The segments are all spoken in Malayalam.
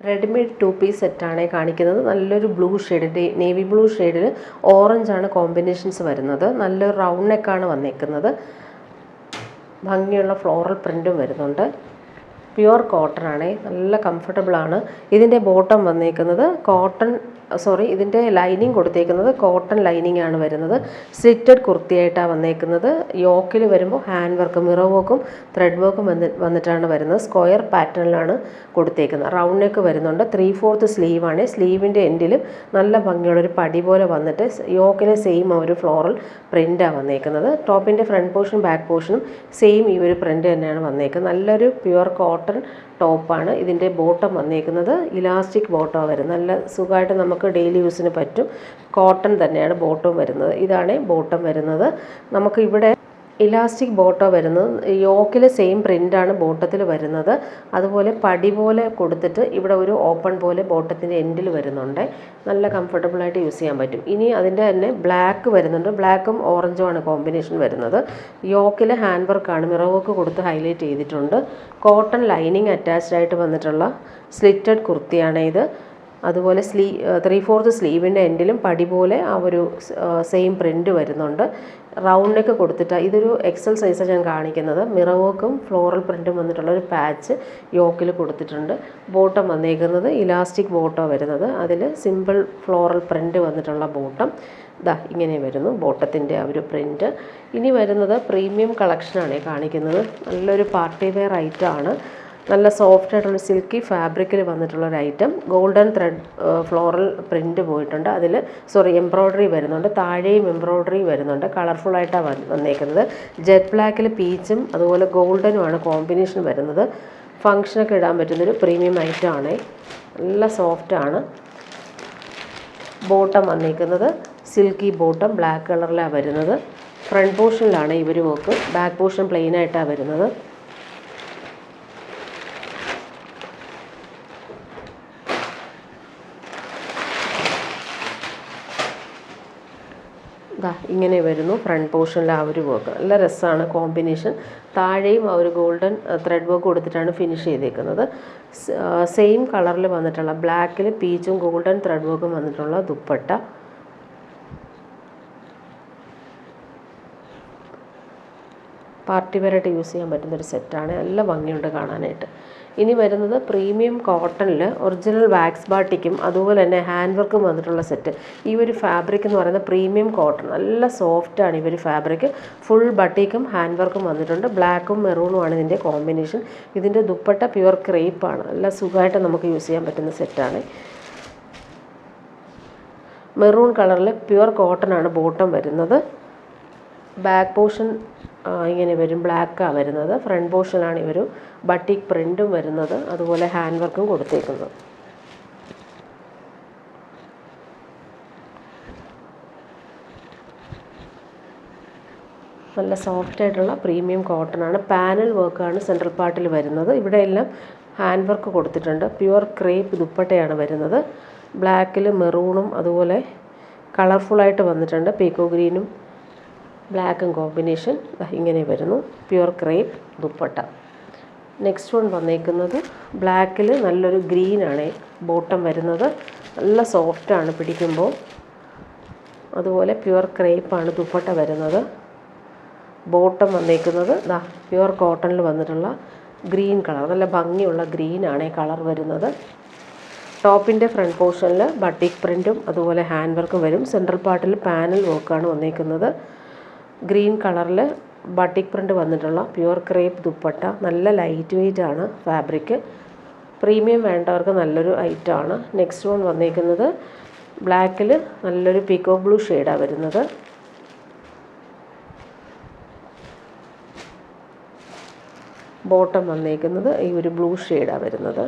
റെഡിമെയ്ഡ് 2 പീസ് സെറ്റാണ് കാണിക്കുന്നത്. നല്ലൊരു ബ്ലൂ ഷെയ്ഡ്, നേവി ബ്ലൂ ഷെയ്ഡിൽ ഓറഞ്ചാണ് കോമ്പിനേഷൻസ് വരുന്നത്. നല്ലൊരു റൗണ്ട് നെക്കാണ് വന്നേക്കുന്നത്. ഭംഗിയുള്ള ഫ്ലോറൽ പ്രിൻറ്റും വരുന്നുണ്ട്. പ്യുവർ കോട്ടൺ ആണ്, നല്ല കംഫർട്ടബിളാണ്. ഇതിൻ്റെ ബോട്ടം വന്നേക്കുന്നത് ഇതിൻ്റെ ലൈനിങ് കൊടുത്തേക്കുന്നത് കോട്ടൺ ലൈനിങ് ആണ് വരുന്നത്. സ്ലിറ്റഡ് കുർത്തിയായിട്ടാണ് വന്നേക്കുന്നത്. യോക്കിൽ വരുമ്പോൾ ഹാൻഡ് വർക്കും മിറർ വർക്കും ത്രെഡ് വർക്കും വന്നിട്ടാണ് വരുന്നത്. സ്ക്വയർ പാറ്റേണിലാണ് കൊടുത്തേക്കുന്നത്. റൗണ്ട് നെക്ക് വരുന്നുണ്ട്. 3/4 സ്ലീവാണ്. സ്ലീവിൻ്റെ എൻഡിലും നല്ല ഭംഗിയുള്ളൊരു പടി പോലെ വന്നിട്ട് യോക്കിന് സെയിം ഒരു ഫ്ലോറൽ പ്രിൻ്റാണ് വന്നേക്കുന്നത്. ടോപ്പിൻ്റെ ഫ്രണ്ട് പോർഷനും ബാക്ക് പോർഷനും സെയിം ഈ ഒരു പ്രിൻ്റ് തന്നെയാണ് വന്നേക്കുന്നത്. നല്ലൊരു പ്യുവർ കോട്ടൺ ടോപ്പാണ്. ഇതിൻ്റെ ബോട്ടം വന്നേക്കുന്നത് ഇലാസ്റ്റിക് ബോട്ടമാണ് വരുന്നത്. നല്ല സുഖമായിട്ട് നമുക്ക് ഡെയിലി യൂസിന് പറ്റും. കോട്ടൺ തന്നെയാണ് ബോട്ടം വരുന്നത്. ഇതാണ് ബോട്ടം വരുന്നത്. നമുക്ക് ഇവിടെ ഇലാസ്റ്റിക് ബോട്ടം വരുന്നത്. യോക്കിൽ സെയിം പ്രിൻ്റാണ് ബോട്ടത്തിൽ വരുന്നത്. അതുപോലെ പടി പോലെ കൊടുത്തിട്ട് ഇവിടെ ഒരു ഓപ്പൺ പോലെ ബോട്ടത്തിൻ്റെ എൻഡിൽ വരുന്നുണ്ട്. നല്ല കംഫർട്ടബിളായിട്ട് യൂസ് ചെയ്യാൻ പറ്റും. ഇനി അതിൻ്റെ തന്നെ ബ്ലാക്ക് വരുന്നുണ്ട്. ബ്ലാക്കും ഓറഞ്ചുമാണ് കോമ്പിനേഷൻ വരുന്നത്. യോക്കിൽ ഹാൻഡ് വർക്കാണ്, മിറർ വർക്ക് കൊടുത്ത് ഹൈലൈറ്റ് ചെയ്തിട്ടുണ്ട്. കോട്ടൺ ലൈനിങ് അറ്റാച്ച്ഡ് ആയിട്ട് വന്നിട്ടുള്ള സ്ലിറ്റഡ് കുർത്തിയാണ് ഇത്. അതുപോലെ 3/4 സ്ലീവിൻ്റെ എൻഡിലും പടി പോലെ ആ ഒരു സെയിം പ്രിൻ്റ് വരുന്നുണ്ട്. റൗണ്ട് നെക്ക് കൊടുത്തിട്ട് ഇതൊരു എക്സൽ സൈസാണ് ഞാൻ കാണിക്കുന്നത്. മിറർ വർക്കും ഫ്ലോറൽ പ്രിൻറ്റും വന്നിട്ടുള്ള ഒരു പാച്ച് യോക്കിൽ കൊടുത്തിട്ടുണ്ട്. ബോട്ടം വന്നേക്കുന്നത് ഇലാസ്റ്റിക് ബോട്ടം വരുന്നത്. അതിൽ സിമ്പിൾ ഫ്ലോറൽ പ്രിൻറ്റ് വന്നിട്ടുള്ള ബോട്ടം ഇങ്ങനെ വരുന്നു ബോട്ടത്തിൻ്റെ ആ ഒരു പ്രിൻറ്റ്. ഇനി വരുന്നത് പ്രീമിയം കളക്ഷനാണ് കാണിക്കുന്നത്. നല്ലൊരു പാർട്ടി വെയർ ഐറ്റമാണ്. നല്ല സോഫ്റ്റ് ആയിട്ടുള്ള സിൽക്കി ഫാബ്രിക്കിൽ വന്നിട്ടുള്ളൊരു item. Golden thread floral print പോയിട്ടുണ്ട്. എംബ്രോയ്ഡറി വരുന്നുണ്ട്. താഴെയും എംബ്രോയ്ഡറി വരുന്നുണ്ട്. കളർഫുള്ളായിട്ടാണ് വന്നേക്കുന്നത്. ജെറ്റ് ബ്ലാക്കിൽ പീച്ചും അതുപോലെ ഗോൾഡനുമാണ് കോമ്പിനേഷൻ വരുന്നത്. ഫങ്ഷനൊക്കെ ഇടാൻ പറ്റുന്നൊരു പ്രീമിയം ഐറ്റമാണ്. നല്ല സോഫ്റ്റാണ്. ബോട്ടം വന്നേക്കുന്നത് സിൽക്കി ബോട്ടം ബ്ലാക്ക് കളറിലാണ് വരുന്നത്. ഫ്രണ്ട് പോർഷനിലാണ് ഇവർ വർക്ക്. ബാക്ക് പോർഷൻ പ്ലെയിൻ ആയിട്ടാണ് വരുന്നത്. ഇങ്ങനെ വരുന്നു ഫ്രണ്ട് പോർഷനിൽ ആ ഒരു വർക്ക്. നല്ല രസമാണ് കോമ്പിനേഷൻ. താഴെയും ആ ഒരു ഗോൾഡൻ ത്രെഡ് വർക്ക് കൊടുത്തിട്ടാണ് ഫിനിഷ് ചെയ്തേക്കുന്നത്. സെയിം കളറിൽ വന്നിട്ടുള്ള ബ്ലാക്കിൽ പീച്ചും ഗോൾഡൻ ത്രെഡ് വർക്കും വന്നിട്ടുള്ള ദുപ്പട്ട. പാർട്ടി വെയറായിട്ട് യൂസ് ചെയ്യാൻ പറ്റുന്നൊരു സെറ്റാണ്. നല്ല ഭംഗിയുണ്ട് കാണാനായിട്ട്. ഇനി വരുന്നത് പ്രീമിയം കോട്ടണിൽ ഒറിജിനൽ വാക്സ് ബാട്ടിക്കും അതുപോലെ തന്നെ ഹാൻഡ് വർക്കും വന്നിട്ടുള്ള സെറ്റ്. ഈ ഒരു ഫാബ്രിക് എന്ന് പറയുന്നത് പ്രീമിയം കോട്ടൺ. നല്ല സോഫ്റ്റാണ് ഈ ഒരു ഫാബ്രിക്. ഫുൾ ബട്ടിക്കും ഹാൻഡ് വർക്കും വന്നിട്ടുണ്ട്. ബ്ലാക്കും മെറൂണുമാണ് ഇതിൻ്റെ കോമ്പിനേഷൻ. ഇതിൻ്റെ ദുപ്പട്ട പ്യുവർ ക്രേപ്പാണ്. നല്ല സുഖമായിട്ട് നമുക്ക് യൂസ് ചെയ്യാൻ പറ്റുന്ന സെറ്റാണ്. മെറൂൺ കളറിൽ പ്യുവർ കോട്ടനാണ് ബോട്ടം വരുന്നത്. ബാക്ക് പോർഷൻ ഇങ്ങനെ വരും, ബ്ലാക്കാണ് വരുന്നത്. ഫ്രണ്ട് പോർഷനാണ് ഈ ഒരു ബട്ടിക് പ്രിൻറ്റും വരുന്നത്. അതുപോലെ ഹാൻഡ് വർക്കും കൊടുത്തേക്കുന്നത്. നല്ല സോഫ്റ്റായിട്ടുള്ള പ്രീമിയം കോട്ടനാണ്. പാനൽ വർക്കാണ് സെൻട്രൽ പാർട്ടിൽ വരുന്നത്. ഇവിടെ എല്ലാം ഹാൻഡ് വർക്ക് കൊടുത്തിട്ടുണ്ട്. പ്യുവർ ക്രേപ്പ് ദുപ്പട്ടയാണ് വരുന്നത്. ബ്ലാക്കിൽ മെറൂണും അതുപോലെ കളർഫുള്ളായിട്ട് വന്നിട്ടുണ്ട്. പീക്കോ ഗ്രീനും ബ്ലാക്കും കോമ്പിനേഷൻ ഇങ്ങനെ വരുന്നു. Pure crepe dupatta. Next one വന്നേക്കുന്നത് ബ്ലാക്കിൽ നല്ലൊരു ഗ്രീനാണ് ബോട്ടം വരുന്നത്. നല്ല സോഫ്റ്റാണ് പിടിക്കുമ്പോൾ. അതുപോലെ പ്യുവർ ക്രേപ്പാണ് ദുപ്പട്ട വരുന്നത്. ബോട്ടം വന്നേക്കുന്നത് പ്യുവർ കോട്ടണിൽ വന്നിട്ടുള്ള ഗ്രീൻ കളർ. നല്ല ഭംഗിയുള്ള ഗ്രീനാണ് കളർ വരുന്നത്. ടോപ്പിൻ്റെ ഫ്രണ്ട് പോർഷനിൽ ബട്ടിക് പ്രിൻറ്റും അതുപോലെ ഹാൻഡ് വർക്കും വരും. സെൻട്രൽ പാർട്ടിൽ പാനൽ വർക്കാണ് വന്നേക്കുന്നത്. ഗ്രീൻ കളറിൽ ബട്ടിക് പ്രിൻ്റ് വന്നിട്ടുള്ള പ്യുവർ ക്രേപ്പ് ദുപ്പട്ട. നല്ല ലൈറ്റ് വെയ്റ്റ് ആണ് ഫാബ്രിക്. പ്രീമിയം വേണ്ടവർക്ക് നല്ലൊരു ഐറ്റമാണ്. നെക്സ്റ്റ് വൺ വന്നേക്കുന്നത് ബ്ലാക്കിൽ നല്ലൊരു പീക്കോ ബ്ലൂ ഷെയ്ഡാണ് വരുന്നത്. ബോട്ടം വന്നേക്കുന്നത് ഈ ഒരു ബ്ലൂ ഷെയ്ഡാണ് വരുന്നത്.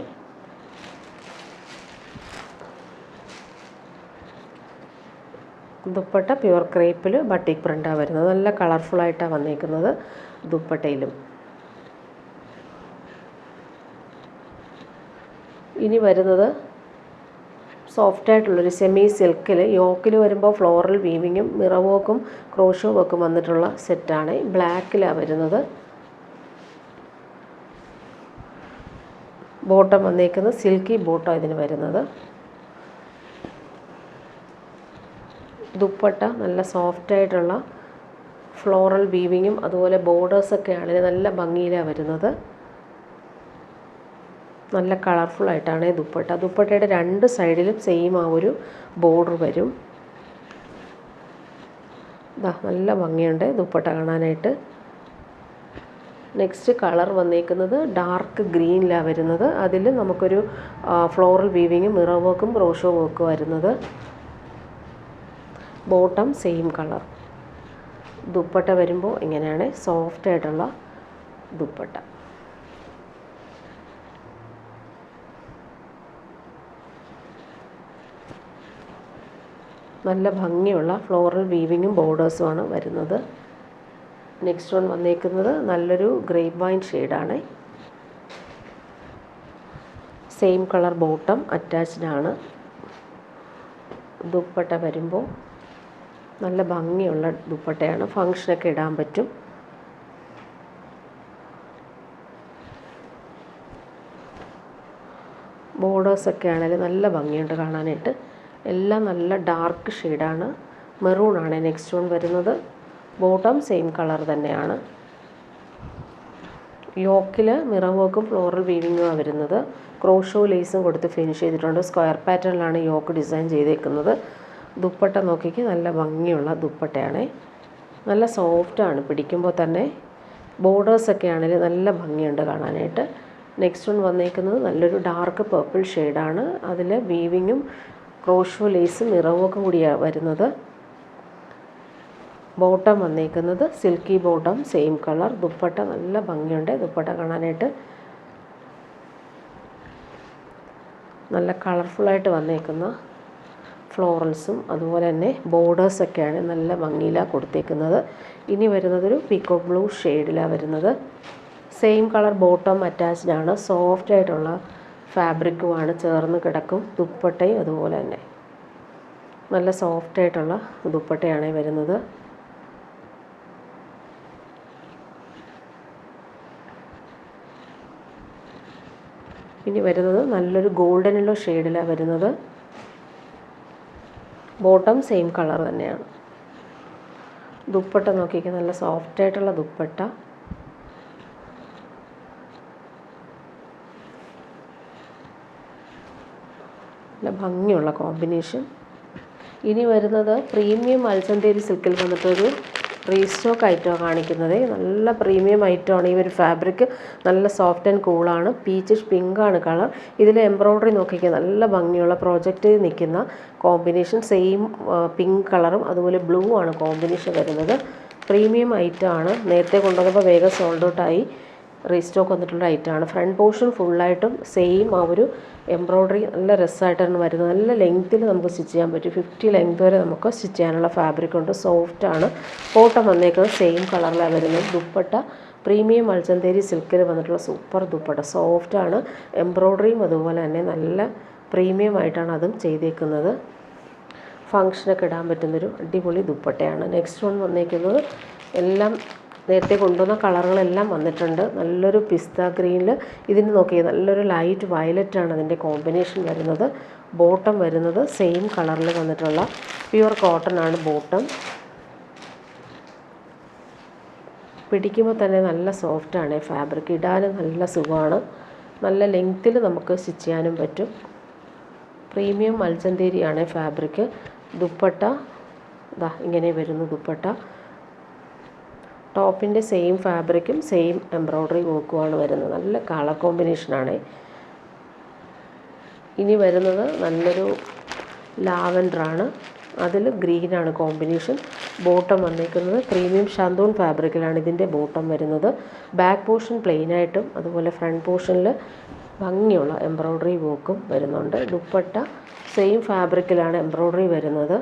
ദുപ്പട്ട പ്യുവർ ക്രേപ്പിൽ ബട്ടിക് പ്രിൻ്റാണ് വരുന്നത്. നല്ല കളർഫുള്ളായിട്ടാണ് വന്നേക്കുന്നത് ദുപ്പട്ടയിലും. ഇനി വരുന്നത് സോഫ്റ്റായിട്ടുള്ളൊരു സെമി സിൽക്കിൽ യോക്കിൽ വരുമ്പോൾ ഫ്ലോറൽ വീവിങ്ങും മിറർ വർക്കും ക്രോഷോ വർക്കും വന്നിട്ടുള്ള സെറ്റാണ്. ബ്ലാക്കിലാണ് വരുന്നത്. ബോട്ടം വന്നേക്കുന്നത് സിൽക്കി ബോട്ടം ഇതിന് വരുന്നത്. ദുപ്പട്ട നല്ല സോഫ്റ്റായിട്ടുള്ള ഫ്ലോറൽ വീവിങ്ങും അതുപോലെ ബോർഡേഴ്സൊക്കെ ആണെങ്കിൽ നല്ല ഭംഗിയിലാണ് വരുന്നത്. നല്ല കളർഫുള്ളായിട്ടാണ് ദുപ്പട്ട. ദുപ്പട്ടയുടെ 2 സൈഡിലും സെയിം ആ ഒരു ബോർഡർ വരും. നല്ല ഭംഗിയുണ്ട് ദുപ്പട്ട കാണാനായിട്ട്. നെക്സ്റ്റ് കളർ വന്നേക്കുന്നത് ഡാർക്ക് ഗ്രീനിലാണ് വരുന്നത്. അതിൽ നമുക്കൊരു ഫ്ലോറൽ വീവിങ്ങും മിറർ വർക്കും ക്രോഷോ വർക്കും വരുന്നത്. Bottom same colour. ദുപ്പട്ട വരുമ്പോൾ ഇങ്ങനെയാണ് സോഫ്റ്റായിട്ടുള്ള ദുപ്പട്ട. നല്ല ഭംഗിയുള്ള ഫ്ലോറൽ വീവിങ്ങും ബോർഡേഴ്സുമാണ് വരുന്നത്. നെക്സ്റ്റ് വൺ വന്നേക്കുന്നത് നല്ലൊരു ഗ്രേപ്പ് വൈൻ ഷെയ്ഡാണ്. സെയിം കളർ ബോട്ടം അറ്റാച്ച്ഡ് ആണ്. ദുപ്പട്ട വരുമ്പോൾ നല്ല ഭംഗിയുള്ള ദുപ്പട്ടയാണ്. ഫങ്ഷനൊക്കെ ഇടാൻ പറ്റും. ബോർഡേഴ്സൊക്കെ ആണെങ്കിൽ നല്ല ഭംഗിയുണ്ട് കാണാനായിട്ട്. എല്ലാം നല്ല ഡാർക്ക് ഷെയ്ഡാണ്. മെറൂണാണ് നെക്സ്റ്റ് വൺ വരുന്നത്. ബോട്ടം സെയിം കളർ തന്നെയാണ്. യോക്കിൽ മിറർ വർക്കും ഫ്ലോറൽ വീവിങ്ങുമാണ് വരുന്നത്. ക്രോഷോ ലേസും കൊടുത്ത് ഫിനിഷ് ചെയ്തിട്ടുണ്ട്. സ്ക്വയർ പാറ്റേണിലാണ് യോക്ക് ഡിസൈൻ ചെയ്തേക്കുന്നത്. ദുപ്പട്ട നോക്കിക്ക് നല്ല ഭംഗിയുള്ള ദുപ്പട്ടയാണ്. നല്ല സോഫ്റ്റാണ് പിടിക്കുമ്പോൾ തന്നെ. ബോർഡേഴ്സൊക്കെ ആണെങ്കിൽ നല്ല ഭംഗിയുണ്ട് കാണാനായിട്ട്. നെക്സ്റ്റ് വൺ വന്നേക്കുന്നത് നല്ലൊരു ഡാർക്ക് പർപ്പിൾ ഷെയ്ഡാണ്. അതിൽ വീവിങ്ങും ക്രോഷോ ലേസും മിറർ വർക്കും കൂടിയാണ് വരുന്നത്. ബോട്ടം വന്നേക്കുന്നത് silky bottom same colour. Dupatta നല്ല ഭംഗിയുണ്ട് ദുപ്പട്ട കാണാനായിട്ട്. നല്ല കളർഫുള്ളായിട്ട് വന്നേക്കുന്ന ഫ്ലോറൽസും അതുപോലെ തന്നെ ബോർഡേഴ്സൊക്കെയാണ് നല്ല ഭംഗിയിലാണ് കൊടുത്തേക്കുന്നത്. ഇനി വരുന്നതൊരു പീക്കോക്ക് ബ്ലൂ ഷെയ്ഡിലാണ് വരുന്നത്. സെയിം കളർ ബോട്ടം അറ്റാച്ച്ഡ് ആണ്. സോഫ്റ്റായിട്ടുള്ള ഫാബ്രിക്കുമാണ്, ചേർന്ന് കിടക്കും. ദുപ്പട്ടയും അതുപോലെ തന്നെ നല്ല സോഫ്റ്റായിട്ടുള്ള ദുപ്പട്ടയാണ് വരുന്നത്. ഇനി വരുന്നത് നല്ലൊരു ഗോൾഡൻ യെല്ലോ ഷെയ്ഡിലാണ് വരുന്നത്. ബോട്ടം സെയിം കളർ തന്നെയാണ്. ദുപ്പട്ട നോക്കിക്കുക, നല്ല സോഫ്റ്റായിട്ടുള്ള ദുപ്പട്ട. നല്ല ഭംഗിയുള്ള കോമ്പിനേഷൻ. ഇനി വരുന്നത് പ്രീമിയം മൽച്ചന്തേരി സിൽക്കിൽ വന്നിട്ടൊരു റീസ്റ്റോക്ക് ഐറ്റമാണ് കാണിക്കുന്നത്. നല്ല പ്രീമിയം ഐറ്റമാണ്. ഈ ഒരു ഫാബ്രിക് നല്ല സോഫ്റ്റ് ആൻഡ് കൂളാണ്. പീച്ചിഷ് പിങ്കാണ് കളർ. ഇതിൽ എംബ്രോയ്ഡറി നോക്കിക്കുക, നല്ല ഭംഗിയുള്ള പ്രോജക്റ്റ് നിൽക്കുന്ന കോമ്പിനേഷൻ. സെയിം പിങ്ക് കളറും അതുപോലെ ബ്ലൂ ആണ് കോമ്പിനേഷൻ വരുന്നത്. പ്രീമിയം ഐറ്റമാണ്. നേരത്തെ കൊണ്ടുവന്നപ്പോൾ വേഗം സോൾഡ് ഔട്ടായി. റീസ്റ്റോക്ക് വന്നിട്ടുള്ള ഐറ്റമാണ്. ഫ്രണ്ട് പോർഷൻ ഫുള്ളായിട്ടും സെയിം ആ ഒരു എംബ്രോയ്ഡറി നല്ല രസമായിട്ടാണ് വരുന്നത്. നല്ല ലെങ്ത്തിൽ നമുക്ക് സ്റ്റിച്ച് ചെയ്യാൻ പറ്റും. 50 ലെങ്ത് വരെ നമുക്ക് സ്റ്റിച്ച് ചെയ്യാനുള്ള ഫാബ്രിക് ഉണ്ട്. സോഫ്റ്റാണ്. ബോട്ടം വന്നേക്കുന്നത് സെയിം കളറിലാണ് വരുന്നത്. ദുപ്പട്ട പ്രീമിയം മൽച്ചന്തേരി സിൽക്കിൽ വന്നിട്ടുള്ള സൂപ്പർ ദുപ്പട്ട. സോഫ്റ്റാണ്. എംബ്രോയ്ഡറിയും അതുപോലെ തന്നെ നല്ല പ്രീമിയം ആയിട്ടാണ് അതും ചെയ്തേക്കുന്നത്. ഫങ്ഷനൊക്കെ ഇടാൻ പറ്റുന്നൊരു അടിപൊളി ദുപ്പട്ടയാണ്. നെക്സ്റ്റ് വൺ വന്നേക്കുന്നത് എല്ലാം നേരത്തെ കൊണ്ടുവന്ന കളറുകളെല്ലാം വന്നിട്ടുണ്ട്. നല്ലൊരു പിസ്ത ഗ്രീനിൽ ഇതിന് നോക്കിയാൽ നല്ലൊരു ലൈറ്റ് വയലറ്റാണ് അതിൻ്റെ കോമ്പിനേഷൻ വരുന്നത്. ബോട്ടം വരുന്നത് സെയിം കളറിൽ വന്നിട്ടുള്ള പ്യുവർ കോട്ടൺ ആണ് ബോട്ടം. പിടിക്കുമ്പോൾ തന്നെ നല്ല സോഫ്റ്റാണ് ഫാബ്രിക്. ഇടാനും നല്ല സുഖമാണ്. നല്ല ലെങ്ത്തിൽ നമുക്ക് സ്റ്റിച്ച് ചെയ്യാനും പറ്റും. Premium മൽച്ചന്തേരിയാണ് fabric. ദുപ്പട്ട ഇങ്ങനെ വരുന്നു ദുപ്പട്ട. ടോപ്പിൻ്റെ സെയിം ഫാബ്രിക്കും സെയിം എംബ്രോയ്ഡറി വർക്കുമാണ് വരുന്നത്. നല്ല കളർ കോമ്പിനേഷനാണ്. ഇനി വരുന്നത് നല്ലൊരു ലാവൻഡറാണ്. അതിൽ ഗ്രീനാണ് കോമ്പിനേഷൻ. ബോട്ടം വന്നേക്കുന്നത് പ്രീമിയം ഷാന്തൂൺ ഫാബ്രിക്കിലാണ് ഇതിൻ്റെ ബോട്ടം വരുന്നത്. ബാക്ക് പോർഷൻ പ്ലെയിനായിട്ടും അതുപോലെ ഫ്രണ്ട് പോർഷനിൽ ഭംഗിയുള്ള എംബ്രോയ്ഡറി വർക്കും വരുന്നുണ്ട്. ദുപ്പട്ട സെയിം ഫാബ്രിക്കിലാണ് എംബ്രോയ്ഡറി വരുന്നത്.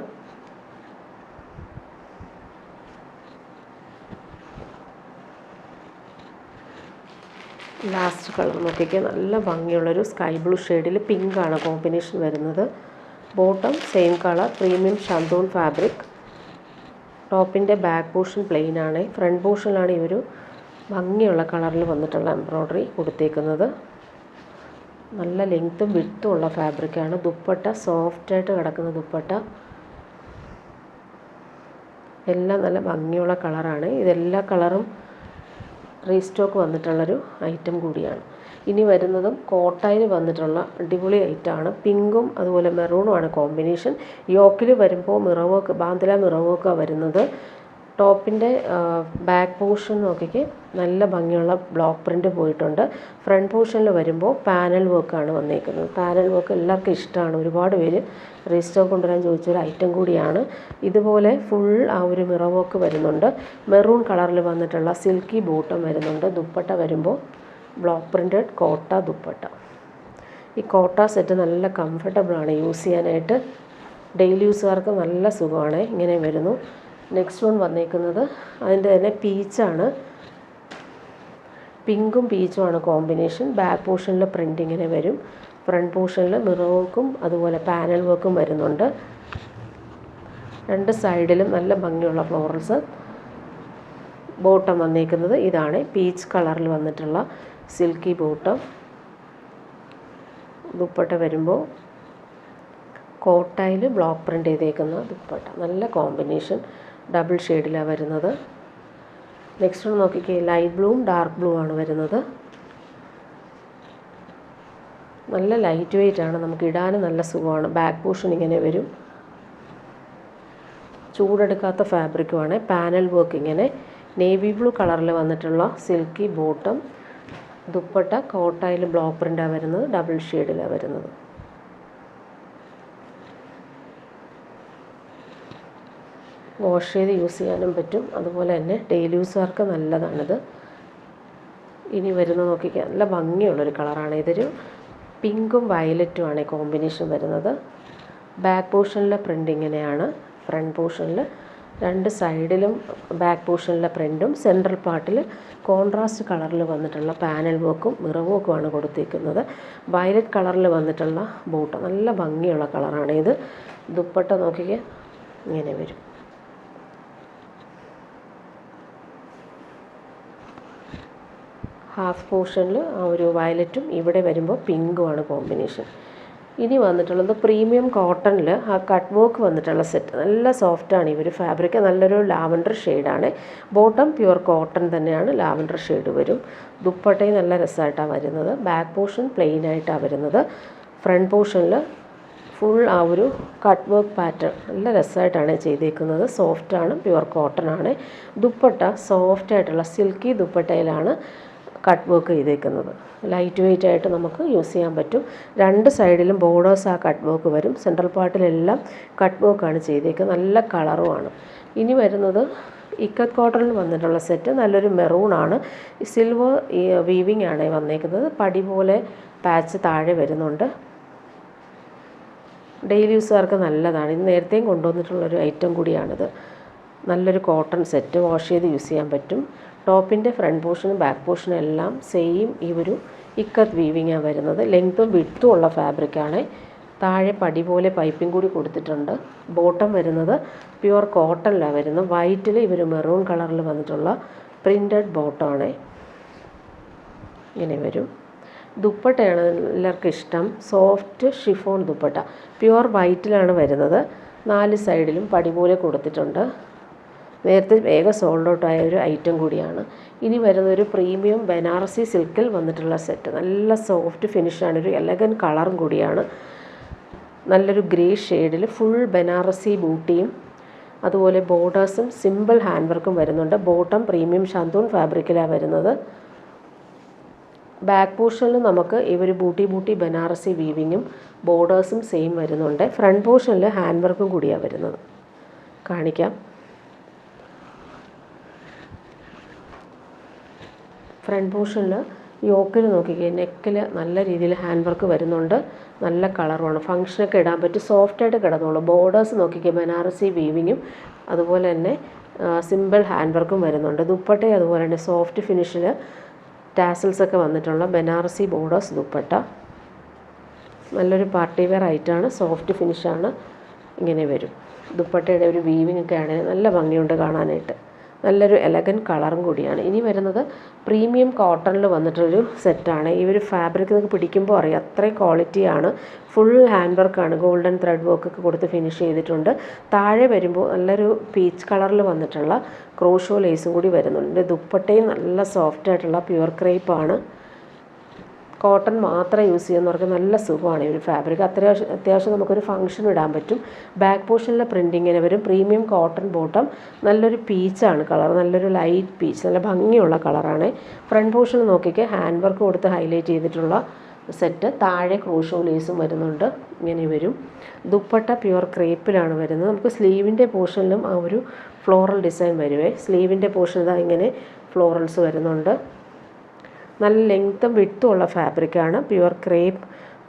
ലാസ്റ്റ് കളർ നോക്കിക്കുക, നല്ല ഭംഗിയുള്ളൊരു സ്കൈ ബ്ലൂ ഷെയ്ഡിൽ പിങ്കാണ് കോമ്പിനേഷൻ വരുന്നത്. Bottom same colour premium shantoon fabric. ടോപ്പിൻ്റെ ബാക്ക് പോർഷൻ പ്ലെയിൻ ആണ്. ഫ്രണ്ട് പോർഷനിലാണ് ഈ ഒരു ഭംഗിയുള്ള കളറിൽ വന്നിട്ടുള്ള എംബ്രോയ്ഡറി കൊടുത്തേക്കുന്നത്. നല്ല ലെങ്ത്തും വിഡ്ത്തും ഉള്ള ഫാബ്രിക്കാണ്. ദുപ്പട്ട സോഫ്റ്റായിട്ട് കിടക്കുന്ന ദുപ്പട്ട. എല്ലാം നല്ല ഭംഗിയുള്ള കളറാണ്. ഇതെല്ലാ കളറും റീസ്റ്റോക്ക് വന്നിട്ടുള്ളൊരു ഐറ്റം കൂടിയാണ്. ഇനി വരുന്നതും കോട്ടയിൽ വന്നിട്ടുള്ള അടിപൊളി ഐറ്റമാണ്. പിങ്കും അതുപോലെ മെറൂണുമാണ് കോമ്പിനേഷൻ. യോക്കിൽ വരുമ്പോൾ മിറർ വർക്ക്, ബാന്തില മിറർ വർക്കാണ് വരുന്നത്. ടോപ്പിൻ്റെ ബാക്ക് പോർഷൻ നോക്കിക്ക് നല്ല ഭംഗിയുള്ള ബ്ലോക്ക് പ്രിൻ്റ് പോയിട്ടുണ്ട്. ഫ്രണ്ട് പോർഷനിൽ വരുമ്പോൾ പാനൽ വർക്കാണ് വന്നേക്കുന്നത്. പാനൽ വർക്ക് എല്ലാവർക്കും ഇഷ്ടമാണ്. ഒരുപാട് പേര് റീസ്റ്റോക്ക് കൊണ്ടുവരാൻ ചോദിച്ചൊരു ഐറ്റം കൂടിയാണ്. ഇതുപോലെ ഫുൾ ആ ഒരു മിറർ വർക്ക് വരുന്നുണ്ട്. മെറൂൺ കളറിൽ വന്നിട്ടുള്ള സിൽക്കി ബോട്ടം വരുന്നുണ്ട്. ദുപ്പട്ട വരുമ്പോൾ ബ്ലോക്ക് പ്രിൻറ്റഡ് കോട്ട ദുപ്പട്ട. ഈ കോട്ട സെറ്റ് നല്ല കംഫർട്ടബിളാണ് യൂസ് ചെയ്യാനായിട്ട്. ഡെയിലി യൂസുകാർക്ക് നല്ല സുഖമാണ്. ഇങ്ങനെ വരുന്നു. നെക്സ്റ്റ് വൺ വന്നേക്കുന്നത് അതിൻ്റെ തന്നെ പീച്ചാണ്. പിങ്കും പീച്ചുമാണ് കോമ്പിനേഷൻ. ബാക്ക് പോർഷനിൽ പ്രിൻ്റ് ഇങ്ങനെ വരും. ഫ്രണ്ട് പോർഷനിൽ മിറർ വർക്കും അതുപോലെ പാനൽ വർക്കും വരുന്നുണ്ട്. രണ്ട് സൈഡിലും നല്ല ഭംഗിയുള്ള ഫ്ലോറൽസ്. ബോട്ടം വന്നേക്കുന്നത് ഇതാണ്. പീച്ച് കളറിൽ വന്നിട്ടുള്ള സിൽക്കി ബോട്ടം. ദുപ്പട്ട വരുമ്പോൾ കോട്ടയിൽ ബ്ലോക്ക് പ്രിൻ്റ് ചെയ്തേക്കുന്ന ദുപ്പട്ട. നല്ല കോമ്പിനേഷൻ. ഡബിൾ ഷെയ്ഡിലാണ് വരുന്നത്. നെക്സ്റ്റ് ഒന്ന് നോക്കിക്കേ, ലൈറ്റ് ബ്ലൂവും ഡാർക്ക് ബ്ലൂ ആണ് വരുന്നത്. നല്ല ലൈറ്റ് വെയിറ്റ് ആണ്, നമുക്ക് ഇടാനും നല്ല സുഖമാണ്. ബാക്ക് പോർഷൻ ഇങ്ങനെ വരും. ചൂടെടുക്കാത്ത ഫാബ്രിക്കുമാണ്. പാനൽ വർക്ക് ഇങ്ങനെ നേവി ബ്ലൂ കളറിൽ വന്നിട്ടുള്ള സിൽക്കി ബോട്ടം. ദുപ്പട്ട കോട്ടയിൽ ബ്ലോക്ക് പ്രിൻ്റാണ് വരുന്നത്. ഡബിൾ ഷെയ്ഡിലാണ് വരുന്നത്. വാഷ് ചെയ്ത് യൂസ് ചെയ്യാനും പറ്റും. അതുപോലെ തന്നെ ഡെയിലി യൂസുകാർക്ക് നല്ലതാണിത്. ഇനി വരുന്ന നോക്കിക്കാൻ നല്ല ഭംഗിയുള്ളൊരു കളറാണ്. ഇതൊരു പിങ്കും വയലറ്റുമാണ് കോമ്പിനേഷൻ വരുന്നത്. ബാക്ക് പോർഷനിലെ പ്രിൻ്റ് ഇങ്ങനെയാണ്. ഫ്രണ്ട് പോർഷനിൽ രണ്ട് സൈഡിലും ബാക്ക് പോർഷനിലെ പ്രിൻറ്റും സെൻട്രൽ പാർട്ടിൽ കോൺട്രാസ്റ്റ് കളറിൽ വന്നിട്ടുള്ള പാനൽ വർക്കും മിറർ വർക്കുമാണ് കൊടുത്തിരിക്കുന്നത്. വയലറ്റ് കളറിൽ വന്നിട്ടുള്ള ബോട്ടം. നല്ല ഭംഗിയുള്ള കളറാണ് ഇത്. ദുപ്പട്ട നോക്കിക്കുക ഇങ്ങനെ വരും. ഹാഫ് പോർഷനിൽ ആ ഒരു വയലറ്റും ഇവിടെ വരുമ്പോൾ പിങ്കുമാണ് കോമ്പിനേഷൻ. ഇനി വന്നിട്ടുള്ളത് പ്രീമിയം കോട്ടണിൽ ആ കട്ട് വർക്ക് വന്നിട്ടുള്ള സെറ്റ്. നല്ല സോഫ്റ്റാണ് ഈ ഒരു ഫാബ്രിക്. നല്ലൊരു ലാവൻഡർ ഷെയ്ഡാണ്. ബോട്ടം പ്യുവർ കോട്ടൺ തന്നെയാണ്. ലാവൻഡർ ഷെയ്ഡ് വരും. ദുപ്പട്ടയും നല്ല രസമായിട്ടാണ് വരുന്നത്. ബാക്ക് പോർഷൻ പ്ലെയിൻ ആയിട്ടാണ് വരുന്നത്. ഫ്രണ്ട് പോർഷനിൽ ഫുൾ ആ ഒരു കട്ട് വർക്ക് പാറ്റേൺ നല്ല രസമായിട്ടാണ് ചെയ്തേക്കുന്നത്. സോഫ്റ്റാണ്, പ്യുവർ കോട്ടൺ ആണ്. ദുപ്പട്ട സോഫ്റ്റായിട്ടുള്ള സിൽക്കി ദുപ്പട്ടയിലാണ് കട്ട് വർക്ക് ചെയ്തേക്കുന്നത്. ലൈറ്റ് വെയിറ്റ് ആയിട്ട് നമുക്ക് യൂസ് ചെയ്യാൻ പറ്റും. രണ്ട് സൈഡിലും ബോർഡേഴ്സ് ആ കട്ട് വർക്ക് വരും. സെൻട്രൽ പാർട്ടിലെല്ലാം കട്ട് വർക്കാണ് ചെയ്തേക്കുന്നത്. നല്ല കളറുമാണ്. ഇനി വരുന്നത് ഇക്കത്ത് കോട്ടണിൽ വന്നിട്ടുള്ള സെറ്റ്. നല്ലൊരു മെറൂണാണ്. സിൽവർ വീവിങ് ആണ് വന്നേക്കുന്നത്. പടി പോലെ പാച്ച് താഴെ വരുന്നുണ്ട്. ഡെയിലി യൂസുകാർക്ക് നല്ലതാണ്. ഇത് നേരത്തെയും കൊണ്ടുവന്നിട്ടുള്ളൊരു ഐറ്റം കൂടിയാണിത്. നല്ലൊരു കോട്ടൺ സെറ്റ്. വാഷ് ചെയ്ത് യൂസ് ചെയ്യാൻ പറ്റും. ടോപ്പിൻ്റെ ഫ്രണ്ട് പോർഷനും ബാക്ക് പോർഷനും എല്ലാം സെയിം ഈ ഒരു ഇക്കത്ത് വീവിങ്ങാണ് വരുന്നത്. ലെങ്ത്തും വിഡ്ത്തും ഉള്ള ഫാബ്രിക്കാണ്. താഴെ പടി പോലെ പൈപ്പിംഗ് കൂടി കൊടുത്തിട്ടുണ്ട്. ബോട്ടം വരുന്നത് പ്യുവർ കോട്ടണിലാണ് വരുന്നത്. വൈറ്റിൽ ഇവർ മെറൂൺ കളറിൽ വന്നിട്ടുള്ള പ്രിൻറ്റഡ് ബോട്ടമാണ്. ഇങ്ങനെ വരും. ദുപ്പട്ടയാണ് എല്ലാവർക്കും ഇഷ്ടം. Soft chiffon dupatta. പ്യുവർ വൈറ്റിലാണ് വരുന്നത്. 4 സൈഡിലും പടി പോലെ കൊടുത്തിട്ടുണ്ട്. നേരത്തെ വേഗം സോൾഡ് ഔട്ട് ആയ ഒരു ഐറ്റം കൂടിയാണ്. ഇനി വരുന്നൊരു പ്രീമിയം ബനാറസി സിൽക്കിൽ വന്നിട്ടുള്ള സെറ്റ്. നല്ല സോഫ്റ്റ് ഫിനിഷാണ്. ഒരു എലഗൻ കളറും കൂടിയാണ്. നല്ലൊരു ഗ്രേ ഷെയ്ഡിൽ ഫുൾ ബനാറസി ബൂട്ടിയും അതുപോലെ ബോർഡേഴ്സും സിമ്പിൾ ഹാൻഡ് വർക്കും വരുന്നുണ്ട്. ബോട്ടം പ്രീമിയം ഷാന്തൂൺ ഫാബ്രിക്കിലാണ് വരുന്നത്. ബാക്ക് പോർഷനിൽ നമുക്ക് ഈ ഒരു ബൂട്ടി ബനാറസി വീവിങ്ങും ബോർഡേഴ്സും സെയിം വരുന്നുണ്ട്. ഫ്രണ്ട് പോർഷനിൽ ഹാൻഡ് വർക്കും കൂടിയാണ് വരുന്നത്. കാണിക്കാം. ഫ്രണ്ട് പോർഷനിൽ യോക്കിൽ നോക്കിക്കേ, നെക്കിൽ നല്ല രീതിയിൽ ഹാൻഡ് വർക്ക് വരുന്നുണ്ട്. നല്ല കളറുമാണ്. ഫങ്ഷനൊക്കെ ഇടാൻ പറ്റും. സോഫ്റ്റായിട്ട് കിടന്നോളൂ. ബോർഡേഴ്സ് നോക്കിക്കേ, ബനാറസി വീവിങ്ങും അതുപോലെ തന്നെ സിമ്പിൾ ഹാൻഡ് വർക്കും വരുന്നുണ്ട്. ദുപ്പട്ടയും അതുപോലെ തന്നെ സോഫ്റ്റ് ഫിനിഷിൽ ടാസൽസൊക്കെ വന്നിട്ടുള്ള ബനാറസി ബോർഡേഴ്സ് ദുപ്പട്ട. നല്ലൊരു പാർട്ടി വെയർ ആയിട്ടാണ്. സോഫ്റ്റ് ഫിനിഷാണ്. ഇങ്ങനെ വരും. ദുപ്പട്ടയുടെ ഒരു വീവിങ് ഒക്കെ ആണെങ്കിൽ നല്ല ഭംഗിയുണ്ട് കാണാനായിട്ട്. നല്ലൊരു എലഗൻ കളറും കൂടിയാണ്. ഇനി വരുന്നത് പ്രീമിയം കോട്ടണിൽ വന്നിട്ടൊരു സെറ്റാണ്. ഈ ഒരു ഫാബ്രിക് നിങ്ങൾക്ക് പിടിക്കുമ്പോൾ അറിയാം, അത്രയും ക്വാളിറ്റിയാണ്. ഫുൾ ഹാൻഡ് വർക്കാണ്, ഗോൾഡൻ ത്രെഡ് വർക്കൊക്കെ കൊടുത്ത് ഫിനിഷ് ചെയ്തിട്ടുണ്ട്. താഴെ വരുമ്പോൾ നല്ലൊരു പീച്ച് കളറിൽ വന്നിട്ടുള്ള ക്രോഷോ ലേസും കൂടി വരുന്നുണ്ട്. ദുപ്പട്ടയും നല്ല സോഫ്റ്റ് ആയിട്ടുള്ള പ്യുവർ ക്രേപ്പാണ്. കോട്ടൺ മാത്രം യൂസ് ചെയ്യുന്നവർക്ക് നല്ല സുഖമാണ് ഈ ഒരു ഫാബ്രിക്. അത്യാവശ്യം നമുക്കൊരു ഫംഗ്ഷൻ ഇടാൻ പറ്റും. ബാക്ക് പോർഷനിലെ പ്രിൻറ്റിങ്ങിന് വരും. പ്രീമിയം കോട്ടൺ ബോട്ടം, നല്ലൊരു പീച്ചാണ് കളർ, നല്ലൊരു ലൈറ്റ് പീച്ച്, നല്ല ഭംഗിയുള്ള കളറാണ്. ഫ്രണ്ട് പോർഷനിൽ നോക്കിക്കേ, ഹാൻഡ് വർക്ക് കൊടുത്ത് ഹൈലൈറ്റ് ചെയ്തിട്ടുള്ള സെറ്റ്. താഴെ ക്രോഷോ ലേസും വരുന്നുണ്ട്, ഇങ്ങനെ വരും. ദുപ്പട്ട പ്യുവർ ക്രേപ്പിലാണ് വരുന്നത്. നമുക്ക് സ്ലീവിൻ്റെ പോർഷനിലും ആ ഒരു ഫ്ലോറൽ ഡിസൈൻ വരുവേ. സ്ലീവിൻ്റെ പോർഷൻ ഇതാ ഇങ്ങനെ ഫ്ലോറൽസ് വരുന്നുണ്ട്. നല്ല ലെങ്ത്തും വിഡ്ത്തും ഉള്ള ഫാബ്രിക്കാണ്. Pure crepe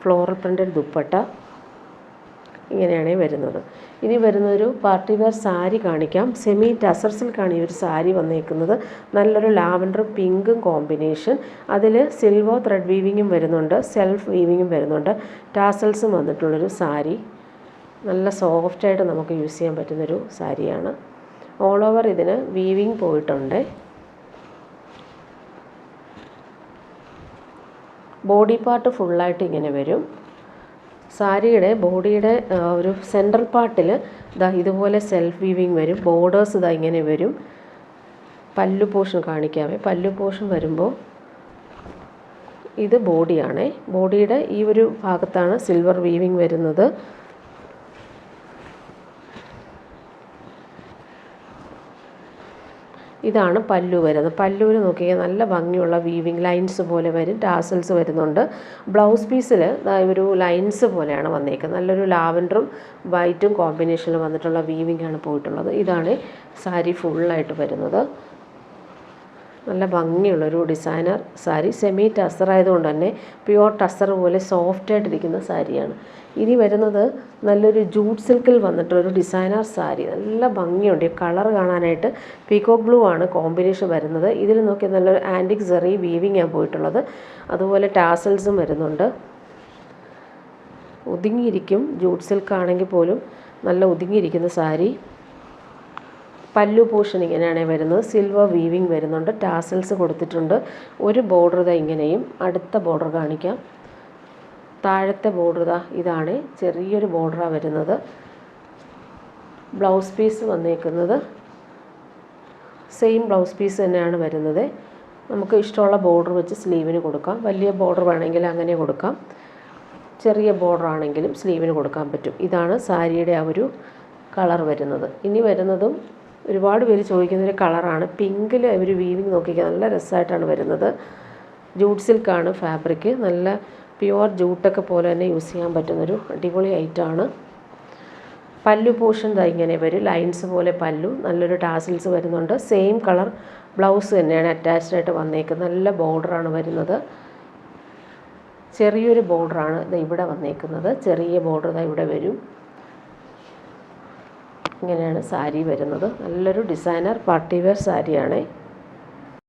floral printed dupatta ഇങ്ങനെയാണ് വരുന്നത്. ഇനി വരുന്നൊരു പാർട്ടി വെയർ സാരി കാണിക്കാം. സെമി ടസർ സിൽക്കാണ് ഈ ഒരു സാരി വന്നേക്കുന്നത്. നല്ലൊരു ലാവൻഡറും പിങ്കും കോമ്പിനേഷൻ. അതിൽ സിൽവർ ത്രെഡ് വീവിങ്ങും വരുന്നുണ്ട്, സെൽഫ് വീവിങ്ങും വരുന്നുണ്ട്, ടാസൽസും വന്നിട്ടുള്ളൊരു സാരി. നല്ല സോഫ്റ്റായിട്ട് നമുക്ക് യൂസ് ചെയ്യാൻ പറ്റുന്നൊരു സാരിയാണ്. ഓൾ ഓവർ ഇതിന് വീവിങ് പോയിട്ടുണ്ട്. ബോഡി പാർട്ട് ഫുള്ളായിട്ട് ഇങ്ങനെ വരും. സാരിയുടെ ബോഡിയുടെ ഒരു സെൻട്രൽ പാർട്ടിൽ ഇതാ ഇതുപോലെ സെൽഫ് വീവിങ് വരും. ബോർഡേഴ്സ് ഇതാ ഇങ്ങനെ വരും. പല്ലു പോർഷൻ കാണിക്കാമേ. പല്ലു പോർഷൻ വരുമ്പോൾ ഇത് ബോഡിയാണേ. ബോഡിയുടെ ഈ ഒരു ഭാഗത്താണ് സിൽവർ വീവിങ് വരുന്നത്. ഇതാണ് പല്ലു വരുന്നത്. പല്ലുവിൽ നോക്കിയാൽ നല്ല ഭംഗിയുള്ള വീവിങ് ലൈൻസ് പോലെ വരും, ടാസൽസ് വരുന്നുണ്ട്. ബ്ലൗസ് പീസിൽ ഒരു ലൈൻസ് പോലെയാണ് വന്നേക്കുന്നത്. നല്ലൊരു ലാവൻഡറും വൈറ്റും കോമ്പിനേഷനിൽ വന്നിട്ടുള്ള വീവിങ് ആണ് പോയിട്ടുള്ളത്. ഇതാണ് സാരി ഫുള്ളായിട്ട് വരുന്നത്. നല്ല ഭംഗിയുള്ളൊരു ഡിസൈനർ സാരി. സെമി ടസർ ആയതുകൊണ്ട് തന്നെ പ്യുവർ ടസർ പോലെ സോഫ്റ്റായിട്ടിരിക്കുന്ന സാരിയാണ്. ഇനി വരുന്നത് നല്ലൊരു ജൂട്ട് സിൽക്കിൽ വന്നിട്ടൊരു ഡിസൈനർ സാരി. നല്ല ഭംഗിയുണ്ട്. ഈ കളർ കാണാനായിട്ട് പീകോക്ക് ബ്ലൂ ആണ് കോമ്പിനേഷൻ വരുന്നത്. ഇതിൽ നോക്കി നല്ലൊരു ആൻറ്റിക് സെറി വീവിങ് ആണ് പോയിട്ടുള്ളത്. അതുപോലെ ടാസൽസും വരുന്നുണ്ട്. ഒതുങ്ങിയിരിക്കും, ജൂട്ട് സിൽക്ക് ആണെങ്കിൽ പോലും നല്ല ഒതുങ്ങിയിരിക്കുന്ന സാരി. പല്ലു പോർഷൻ ഇങ്ങനെയാണ് വരുന്നത്. സിൽവർ വീവിങ് വരുന്നുണ്ട്, ടാസൽസ് കൊടുത്തിട്ടുണ്ട്. ഒരു ബോർഡർ ഇതാ ഇങ്ങനെയും. അടുത്ത ബോർഡർ കാണിക്കാം. താഴത്തെ ബോർഡർ ഇതാണ്, ചെറിയൊരു ബോർഡറാണ് വരുന്നത്. ബ്ലൗസ് പീസ് വന്നേക്കുന്നത് സെയിം ബ്ലൗസ് പീസ് തന്നെയാണ് വരുന്നത്. നമുക്ക് ഇഷ്ടമുള്ള ബോർഡർ വെച്ച് സ്ലീവിന് കൊടുക്കാം. വലിയ ബോർഡർ വേണമെങ്കിൽ അങ്ങനെ കൊടുക്കാം, ചെറിയ ബോർഡർ ആണെങ്കിലും സ്ലീവിന് കൊടുക്കാൻ പറ്റും. ഇതാണ് സാരിയുടെ ആ ഒരു കളർ വരുന്നത്. ഇനി വരുന്നതും ഒരുപാട് പേര് ചോദിക്കുന്നൊരു കളറാണ്. പിങ്കിൽ ഒരു വീവിങ് നോക്കിക്കാൻ നല്ല രസമായിട്ടാണ് വരുന്നത്. ജൂട്ട് സിൽക്കാണ് ഫാബ്രിക്. നല്ല പ്യുവർ ജൂട്ടൊക്കെ പോലെ തന്നെ യൂസ് ചെയ്യാൻ പറ്റുന്നൊരു അടിപൊളി ഐറ്റമാണ്. പല്ലു പോർഷൻ ഇങ്ങനെ വരും, ലൈൻസ് പോലെ പല്ലു. നല്ലൊരു ടാസിൽസ് വരുന്നുണ്ട്. സെയിം കളർ ബ്ലൗസ് തന്നെയാണ് അറ്റാച്ച്ഡ് ആയിട്ട് വന്നേക്കുന്നത്. നല്ല ബോർഡറാണ് വരുന്നത്. ചെറിയൊരു ബോർഡറാണ് ഇവിടെ വന്നേക്കുന്നത്. ചെറിയ ബോർഡർ ഇവിടെ വരും. ഇങ്ങനെയാണ് സാരി വരുന്നത്. നല്ലൊരു ഡിസൈനർ പാർട്ടി വെയർ സാരിയാണ്.